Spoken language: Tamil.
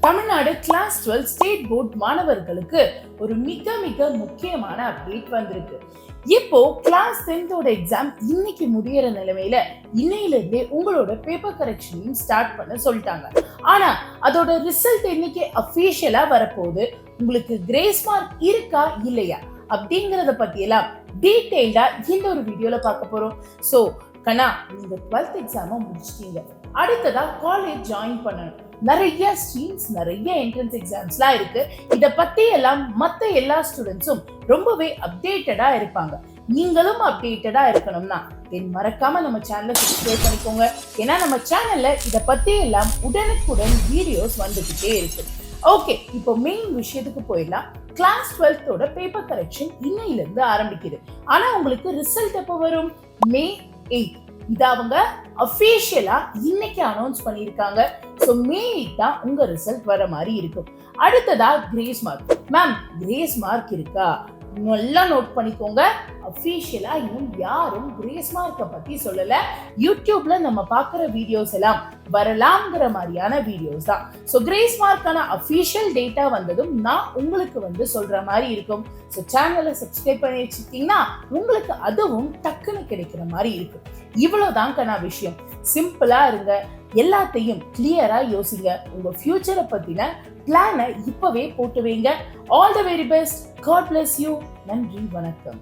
தமிழ்நாடு கிளாஸ் 12 ஸ்டேட் போர்ட் மாணவர்களுக்கு ஒரு மிக மிக முக்கியமான அப்டேட் வந்திருக்கு. இப்போ கிளாஸ் 10 எக்ஸாம் இன்னைக்கு முடியற நிலைமையில இன்னையில இருந்தே உங்களோட பேப்பர் கரெக்ஷனையும் ஸ்டார்ட் பண்ண சொல்லிட்டாங்க. ஆனா அதோட ரிசல்ட் இன்னைக்கு அபிஷியலா வரப்போகுது. உங்களுக்கு கிரேஸ் மார்க் இருக்கா இல்லையா அப்படிங்கறத பத்தி எல்லாம் டீடைல்டா இந்த ஒரு வீடியோல பார்க்க போறோம். சோ கண்ணா, நீங்க 12th எக்ஸாம முடிச்சிட்டீங்க, அடுத்ததா காலேஜ் ஜாயின் பண்ணணும். நிறைய ஸ்ட்ரீம்ஸ், நிறைய என்ட்ரன்ஸ் எக்ஸாம்ஸ்லாம் இருக்கு. இத பத்தி எல்லாம் மத்த எல்லா ஸ்டூடெண்ட்ஸும் ரொம்பவே அப்டேட்டடா இருப்பாங்க. நீங்களும் அப்டேட்டடா இருக்கணும்னா மறக்காம நம்ம சேனலை சப்ஸ்கிரைப் பண்ணிக்கோங்க. ஏன்னா நம்ம சேனல்ல இத பத்தி எல்லாம் உடனுக்குடன் வீடியோஸ் வந்துகிட்டே இருக்கு. ஓகே, இப்போ மெயின் விஷயத்துக்கு போயிடலாம். கிளாஸ் 12 பேப்பர் கரெக்ஷன் இன்னையில இருந்து ஆரம்பிக்குது. ஆனா உங்களுக்கு ரிசல்ட் எப்போ வரும்? மே 8. இத அவங்க அபிஷியலா இன்னைக்கு அனௌன்ஸ் பண்ணிருக்காங்க. சோ மே 8 தான் உங்க ரிசல்ட் வர மாதிரி இருக்கும். அடுத்ததா grace mark. Ma'am, grace mark இருக்கா? நல்லா நோட் பண்ணிக்கோங்க. அபிஷியலா இன்னும் யாரும் கிரேஸ் மார்க்க பத்தி சொல்லல. யூடியூப்ல நம்ம பார்க்குற வீடியோஸ் எல்லாம் வரலாம்ங்கிற மாதிரியான வீடியோஸ் தான். ஸோ கிரேஸ் மார்க்கான அபிஷியல் டேட்டா வந்ததும் நான் உங்களுக்கு சொல்ற மாதிரி இருக்கும். ஸோ சேனலை சப்ஸ்கிரைப் பண்ணி வச்சுக்கிட்டீங்கன்னா உங்களுக்கு அதுவும் டக்குன்னு கிடைக்கிற மாதிரி இருக்கும். இவ்வளவுதான் கண்ணா விஷயம். சிம்பிளா இருங்க, எல்லாத்தையும் கிளியரா யோசிங்க. உங்க ஃபியூச்சரை பத்தின பிளானை இப்பவே போட்டு வைங்க. All the very best. God bless you. நன்றி, வணக்கம்.